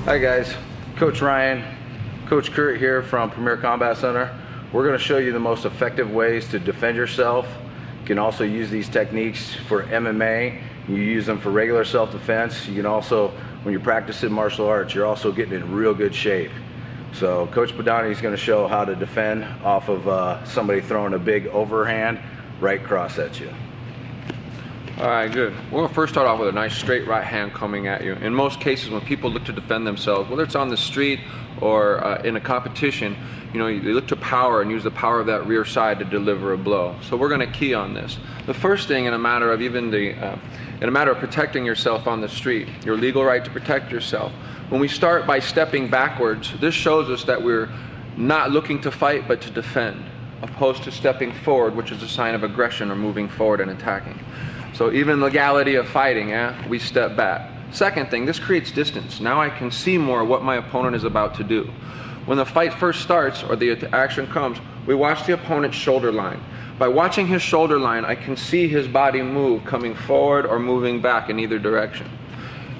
Hi guys, Coach Ryan, Coach Kurt here from Premier Combat Center. We're going to show you the most effective ways to defend yourself. You can also use these techniques for MMA. You use them for regular self-defense. You can also, when you're practicing martial arts, you're also getting in real good shape. So Coach Padani is going to show how to defend off of somebody throwing a big overhand right cross at you. All right, good. We're going to first start off with a nice straight right hand coming at you. In most cases, when people look to defend themselves, whether it's on the street or in a competition, you know, they look to power and use the power of that rear side to deliver a blow. So we're going to key on this. The first thing, in a matter of protecting yourself on the street, your legal right to protect yourself. When we start by stepping backwards, this shows us that we're not looking to fight but to defend, opposed to stepping forward, which is a sign of aggression or moving forward and attacking. So even legality of fighting, we step back. Second thing, this creates distance. Now I can see more what my opponent is about to do. When the fight first starts or the action comes, we watch the opponent's shoulder line. By watching his shoulder line, I can see his body move, coming forward or moving back in either direction.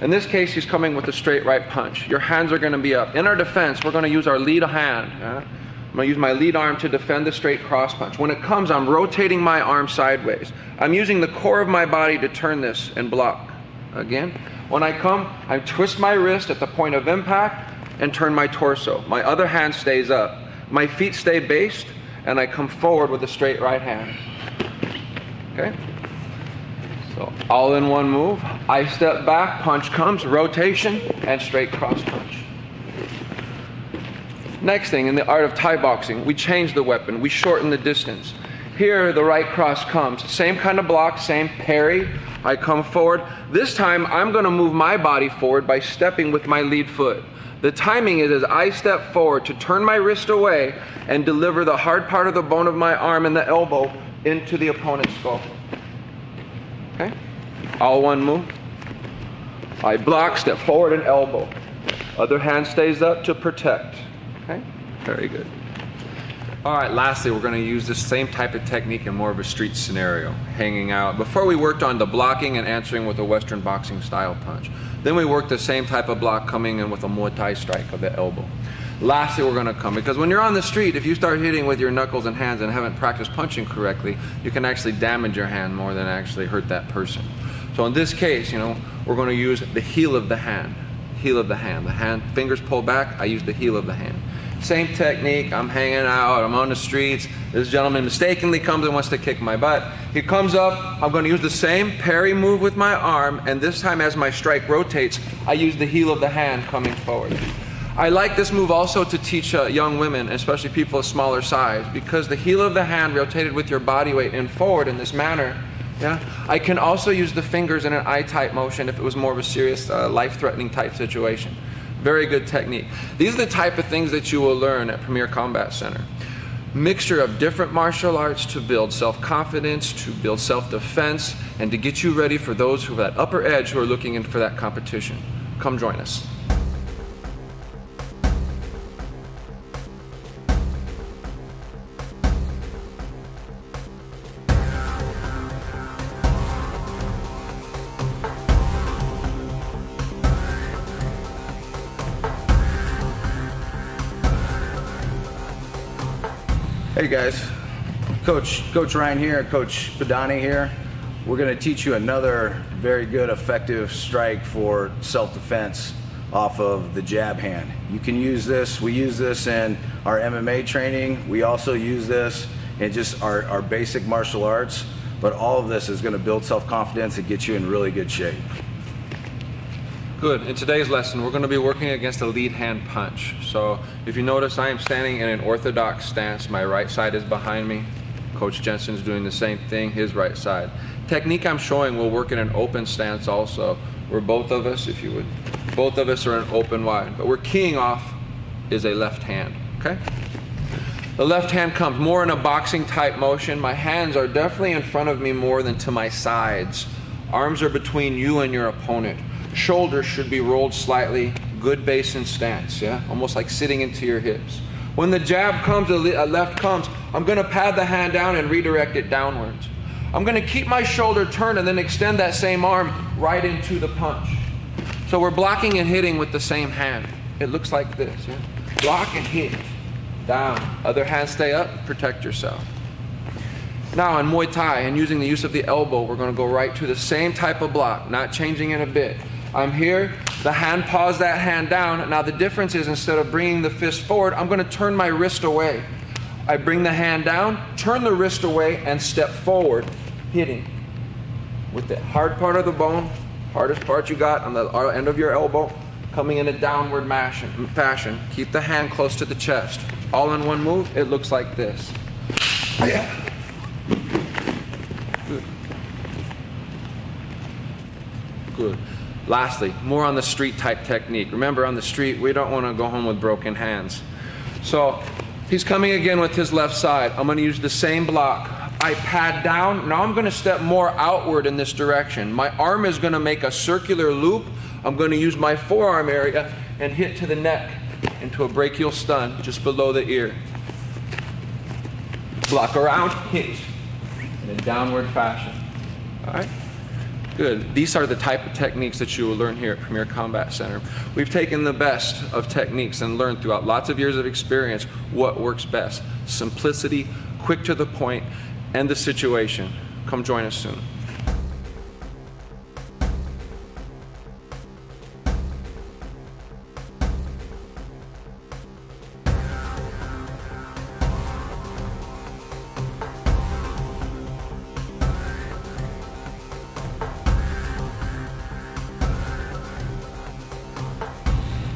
In this case, he's coming with a straight right punch. Your hands are going to be up. In our defense, we're going to use our lead hand. I'm going to use my lead arm to defend the straight cross punch. When it comes, I'm rotating my arm sideways. I'm using the core of my body to turn this and block. Again, when I come, I twist my wrist at the point of impact and turn my torso. My other hand stays up. My feet stay based, and I come forward with a straight right hand. Okay? So all in one move. I step back, punch comes, rotation, and straight cross punch. Next thing, in the art of Thai boxing, we change the weapon, we shorten the distance. Here, the right cross comes. Same kind of block, same parry. I come forward. This time, I'm going to move my body forward by stepping with my lead foot. The timing is as I step forward to turn my wrist away and deliver the hard part of the bone of my arm and the elbow into the opponent's skull. Okay? All one move. I block, step forward, and elbow. Other hand stays up to protect. Okay, very good. All right, lastly, we're going to use this same type of technique in more of a street scenario, hanging out. Before we worked on the blocking and answering with a Western boxing style punch. Then we worked the same type of block coming in with a Muay Thai strike of the elbow. Lastly, we're going to come, because when you're on the street, if you start hitting with your knuckles and hands and haven't practiced punching correctly, you can actually damage your hand more than actually hurt that person. So in this case, you know, we're going to use the heel of the hand. Heel of the hand. The hand, fingers pull back, I use the heel of the hand. Same technique, I'm hanging out, I'm on the streets, this gentleman mistakenly comes and wants to kick my butt. He comes up, I'm going to use the same parry move with my arm, and this time as my strike rotates, I use the heel of the hand coming forward. I like this move also to teach young women, especially people of smaller size, because the heel of the hand rotated with your body weight and forward in this manner, I can also use the fingers in an I-type motion if it was more of a serious life-threatening type situation. Very good technique. These are the type of things that you will learn at Premier Combat Center. Mixture of different martial arts to build self-confidence, to build self-defense, and to get you ready for those who have that upper edge who are looking in for that competition. Come join us. Hey guys, Coach Ryan here, Coach Padani here. We're going to teach you another very good, effective strike for self-defense off of the jab hand. You can use this, we use this in our MMA training. We also use this in just our basic martial arts, but all of this is going to build self-confidence and get you in really good shape. Good. In today's lesson, we're going to be working against a lead hand punch. So if you notice, I am standing in an orthodox stance. My right side is behind me. Coach Jensen's doing the same thing, his right side. Technique I'm showing will work in an open stance also, where both of us, if you would, both of us are in open wide. But we're keying off is a left hand, okay? The left hand comes more in a boxing type motion. My hands are definitely in front of me more than to my sides. Arms are between you and your opponent. Shoulders should be rolled slightly, good base and stance, almost like sitting into your hips. When the jab comes, a left comes, I'm going to pad the hand down and redirect it downwards. I'm going to keep my shoulder turned and then extend that same arm right into the punch. So we're blocking and hitting with the same hand. It looks like this. Yeah? Block and hit. Down. Other hand stay up, protect yourself. Now in Muay Thai and using the use of the elbow, we're going to go right to the same type of block, not changing it a bit. I'm here, the hand paws that hand down. Now the difference is instead of bringing the fist forward, I'm going to turn my wrist away. I bring the hand down, turn the wrist away, and step forward, hitting. With the hard part of the bone, hardest part you got on the end of your elbow, coming in a downward fashion. Keep the hand close to the chest. All in one move, it looks like this. Yeah. Good. Good. Lastly, more on the street type technique. Remember, on the street, we don't want to go home with broken hands. So he's coming again with his left side. I'm going to use the same block. I pad down. Now I'm going to step more outward in this direction. My arm is going to make a circular loop. I'm going to use my forearm area and hit to the neck into a brachial stun just below the ear. Block around, hit in a downward fashion. All right? Good. These are the type of techniques that you will learn here at Premier Combat Center. We've taken the best of techniques and learned throughout lots of years of experience what works best. Simplicity, quick to the point, and the situation. Come join us soon.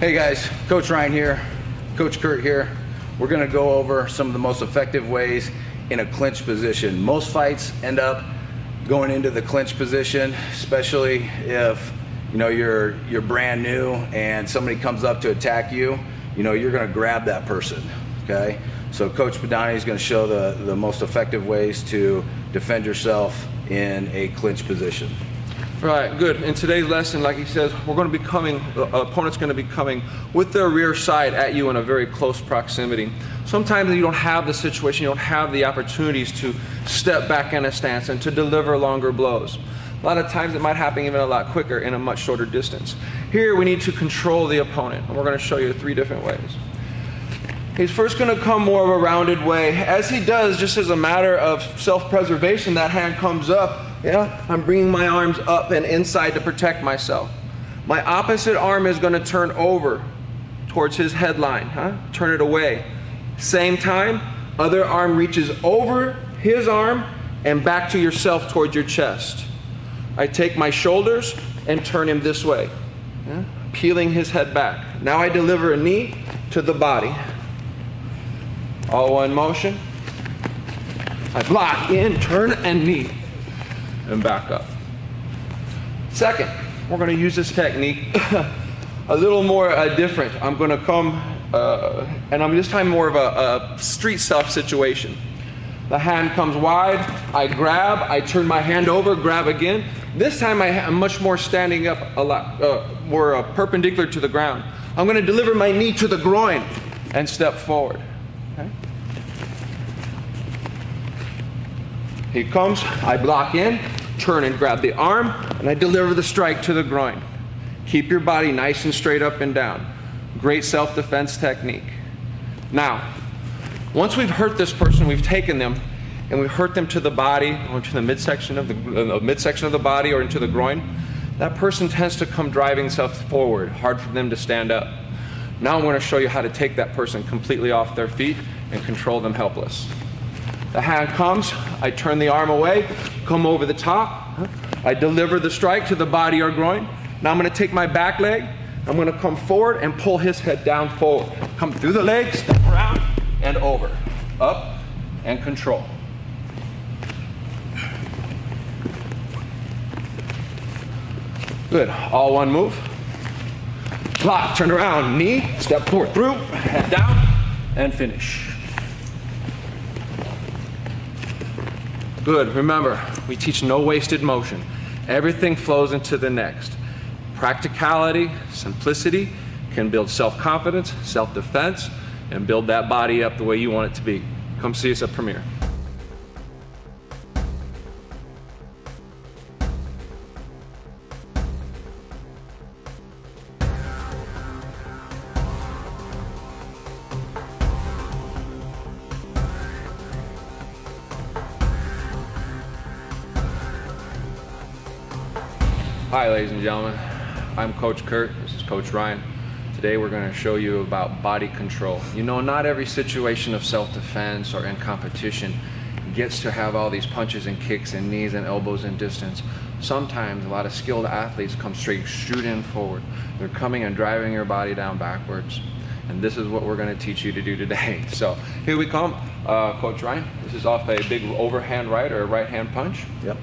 Hey guys, Coach Ryan here, Coach Kurt here. We're gonna go over some of the most effective ways in a clinch position. Most fights end up going into the clinch position, especially if you're brand new and somebody comes up to attack you, you're gonna grab that person, okay? So Coach Padani is gonna show the most effective ways to defend yourself in a clinch position. Right, good. In today's lesson, like he says, the opponent's going to be coming with their rear side at you in a very close proximity. Sometimes you don't have the situation, you don't have the opportunities to step back in a stance and to deliver longer blows. A lot of times it might happen even a lot quicker in a much shorter distance. Here we need to control the opponent, and we're going to show you 3 different ways. He's first going to come more of a rounded way. As he does, just as a matter of self-preservation, that hand comes up. Yeah, I'm bringing my arms up and inside to protect myself. My opposite arm is going to turn over towards his headline. Turn it away. Same time, other arm reaches over his arm and back to yourself towards your chest. I take my shoulders and turn him this way, peeling his head back. Now I deliver a knee to the body. All one motion. I block in, turn, and knee. And back up. Second, we're going to use this technique a little more different. I'm going to come, and I'm this time more of a street self situation. The hand comes wide, I grab, I turn my hand over, grab again. This time I'm much more standing up a lot, more perpendicular to the ground. I'm going to deliver my knee to the groin and step forward. Okay? He comes, I block in, turn and grab the arm, and I deliver the strike to the groin. Keep your body nice and straight up and down. Great self-defense technique. Now, once we've hurt this person, we've taken them, and we've hurt them to the body, or to the midsection of the body, or into the groin, that person tends to come driving themselves forward, hard for them to stand up. Now I'm going to show you how to take that person completely off their feet and control them helpless. The hand comes, I turn the arm away, come over the top, I deliver the strike to the body or groin. Now I'm going to take my back leg, I'm going to come forward and pull his head down forward. Come through the leg, step around, and over. Up, and control. Good, all one move. Block, turn around, knee, step forward through, head down, and finish. Good, remember, we teach no wasted motion. Everything flows into the next. Practicality, simplicity can build self-confidence, self-defense, and build that body up the way you want it to be. Come see us at Premier. Hi ladies and gentlemen, I'm Coach Kurt, this is Coach Ryan. Today we're going to show you about body control. You know, not every situation of self-defense or in competition gets to have all these punches and kicks and knees and elbows and distance. Sometimes a lot of skilled athletes come straight in forward. They're coming and driving your body down backwards. And this is what we're going to teach you to do today. So here we come. Coach Ryan, this is off a big overhand right or a right hand punch. Yep.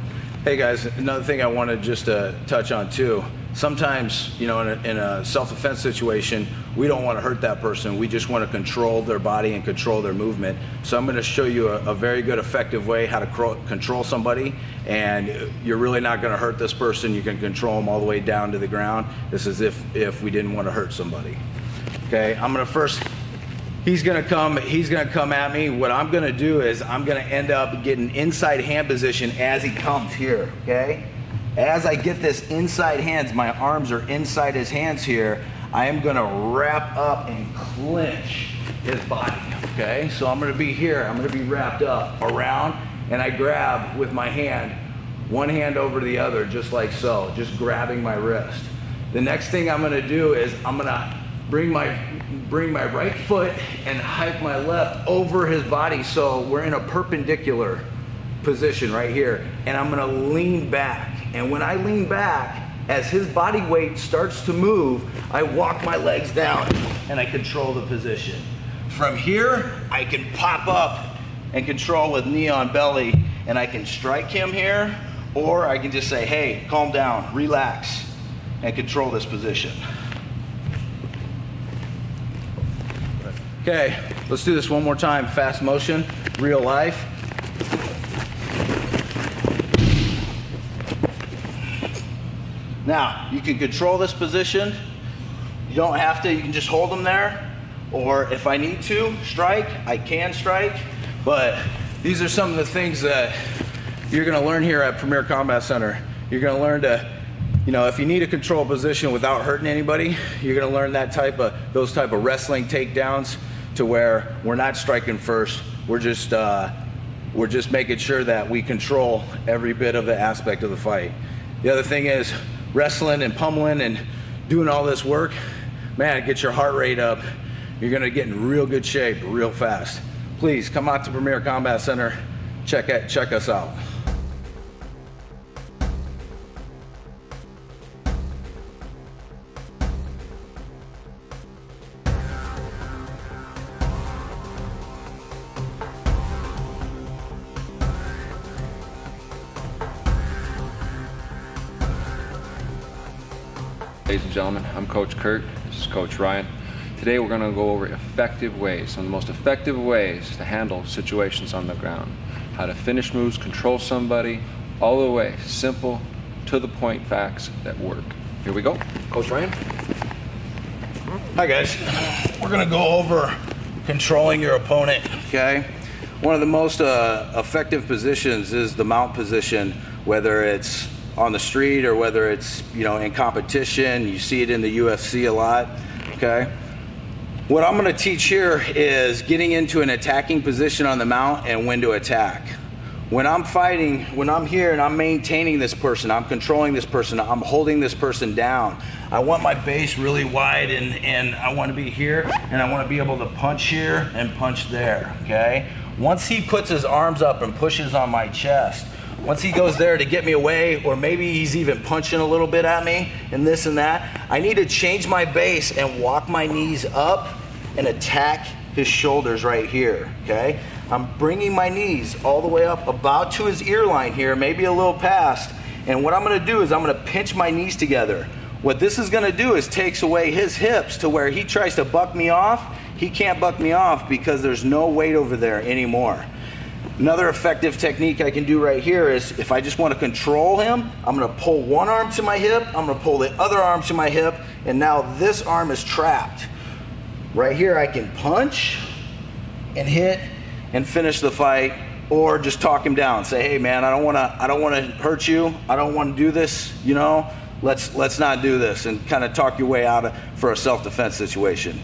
Hey guys, another thing I wanted just to touch on too. Sometimes, you know, in a self-defense situation, we don't want to hurt that person. We just want to control their body and control their movement. So I'm going to show you a very good, effective way how to control somebody, and you're really not going to hurt this person. You can control them all the way down to the ground. This is if we didn't want to hurt somebody. Okay, I'm going to first. He's gonna come at me. What I'm gonna do is I'm gonna end up getting inside hand position as he comes here, okay? As I get this inside hands, my arms are inside his hands here, I am gonna wrap up and clinch his body, okay? So I'm gonna be here, I'm gonna be wrapped up around, and I grab with my hand, one hand over the other, just like so, just grabbing my wrist. The next thing I'm gonna do is I'm gonna bring my right foot and hike my left over his body, so we're in a perpendicular position right here, and I'm gonna lean back. And when I lean back, as his body weight starts to move, I walk my legs down and I control the position. From here, I can pop up and control with knee on belly, and I can strike him here, or I can just say, hey, calm down, relax, and control this position. Okay, let's do this one more time. Fast motion, real life. Now, you can control this position. You don't have to, you can just hold them there. Or if I need to strike, I can strike. But these are some of the things that you're gonna learn here at Premier Combat Center. You're gonna learn to, you know, if you need a control position without hurting anybody, you're gonna learn those type of wrestling takedowns, to where we're not striking first, we're just making sure that we control every bit of the aspect of the fight. The other thing is wrestling and pummeling and doing all this work, man, it gets your heart rate up. You're gonna get in real good shape real fast. Please come out to Premier Combat Center, check us out. Ladies and gentlemen, I'm Coach Kurt, this is Coach Ryan. Today we're going to go over effective ways, some of the most effective ways to handle situations on the ground. How to finish moves, control somebody, all the way, simple, to the point facts that work. Here we go. Coach Ryan. Hi guys, we're going to go over controlling your opponent, okay? One of the most effective positions is the mount position, whether it's on the street or whether it's, you know, in competition. You see it in the UFC a lot, okay? What I'm gonna teach here is getting into an attacking position on the mount and when to attack. When I'm fighting, when I'm here and I'm maintaining this person, I'm controlling this person, I'm holding this person down, I want my base really wide, and I want to be here, and I want to be able to punch here and punch there, okay? Once he puts his arms up and pushes on my chest, once he goes there to get me away, or maybe he's even punching a little bit at me and this and that, I need to change my base and walk my knees up and attack his shoulders right here, okay? I'm bringing my knees all the way up about to his ear line here, maybe a little past, and what I'm gonna do is I'm gonna pinch my knees together. What this is gonna do is takes away his hips to where he tries to buck me off, he can't buck me off because there's no weight over there anymore. Another effective technique I can do right here is if I just want to control him, I'm going to pull one arm to my hip, I'm going to pull the other arm to my hip, and now this arm is trapped. Right here I can punch and hit and finish the fight, or just talk him down. Say, hey man, I don't want to hurt you. I don't want to do this, you know. Let's not do this, and kind of talk your way out for a self-defense situation.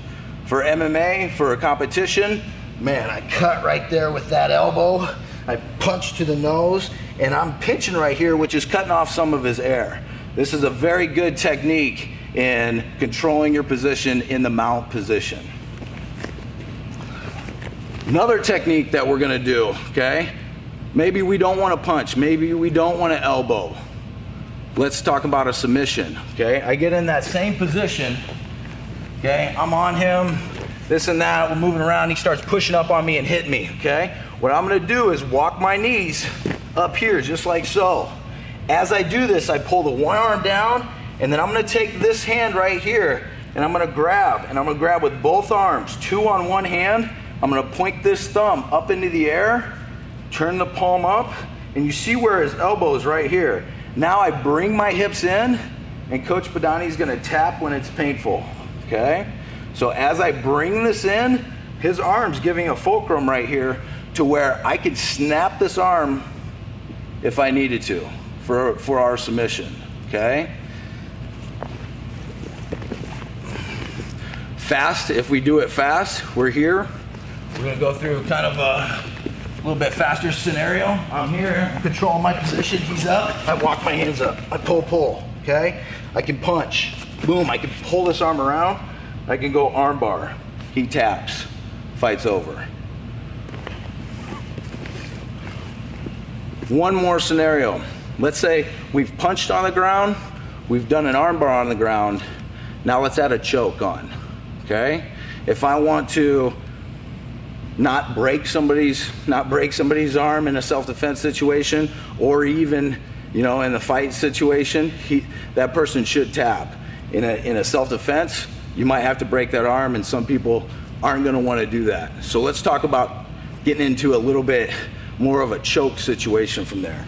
For MMA, for a competition, man, I cut right there with that elbow. I punch to the nose, and I'm pinching right here, which is cutting off some of his air. This is a very good technique in controlling your position in the mount position. Another technique that we're gonna do, okay? Maybe we don't wanna punch, maybe we don't wanna elbow. Let's talk about a submission, okay? I get in that same position, okay? I'm on him, this and that, we're moving around, he starts pushing up on me and hitting me, okay? What I'm gonna do is walk my knees up here, just like so. As I do this, I pull the one arm down, and then I'm gonna take this hand right here, and I'm gonna grab with both arms, 2 on one hand. I'm gonna point this thumb up into the air, turn the palm up, and you see where his elbow is right here. Now I bring my hips in, and Coach Badani is gonna tap when it's painful, okay? So as I bring this in, his arm's giving a fulcrum right here to where I could snap this arm if I needed to for our submission, okay? Fast, if we do it fast, we're here. We're gonna go through kind of a little bit faster scenario. I'm here, I'm controlling my position, he's up, I walk my hands up, I pull, okay? I can punch, boom, I can pull this arm around, I can go arm bar, he taps, fight's over. One more scenario. Let's say we've punched on the ground, we've done an arm bar on the ground, now let's add a choke on, okay? If I want to not break somebody's arm in a self-defense situation, or even, you know, in the fight situation, that person should tap. In a self-defense, you might have to break that arm, and some people aren't gonna wanna do that. So let's talk about getting into a little bit more of a choke situation from there.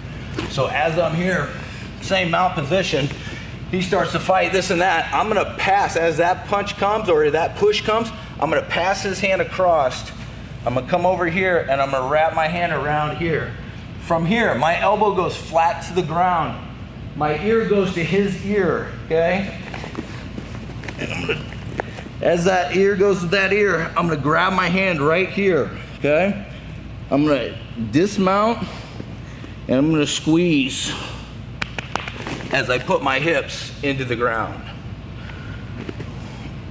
So as I'm here, same mount position, he starts to fight this and that. I'm gonna pass, as that punch comes or that push comes, I'm gonna pass his hand across. I'm gonna come over here and I'm gonna wrap my hand around here. From here, my elbow goes flat to the ground. My ear goes to his ear, okay? And as that ear goes to that ear, I'm gonna grab my hand right here, okay? I'm gonna dismount and I'm gonna squeeze as I put my hips into the ground.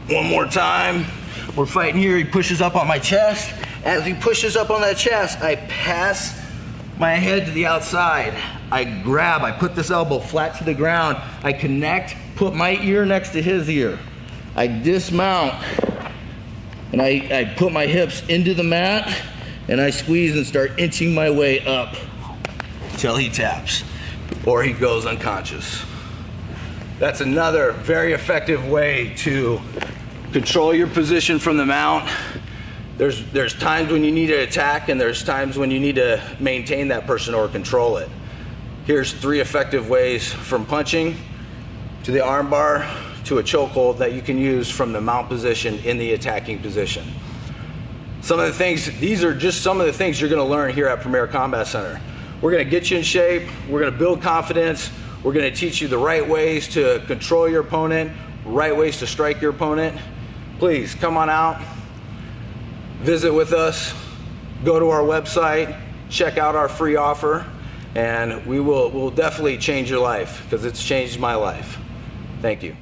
One more time. We're fighting here, he pushes up on my chest. As he pushes up on that chest, I pass my head to the outside. I grab, I put this elbow flat to the ground. I connect, put my ear next to his ear. I dismount, and I put my hips into the mat, and I squeeze and start inching my way up till he taps, or he goes unconscious. That's another very effective way to control your position from the mount. There's times when you need to attack, and there's times when you need to maintain that person or control it. Here's 3 effective ways, from punching to the armbar to a chokehold, that you can use from the mount position in the attacking position. Some of the things, these are just some of the things you're gonna learn here at Premier Combat Center. We're gonna get you in shape, we're gonna build confidence, we're gonna teach you the right ways to control your opponent, right ways to strike your opponent. Please come on out, visit with us, go to our website, check out our free offer, and we'll definitely change your life, because it's changed my life. Thank you.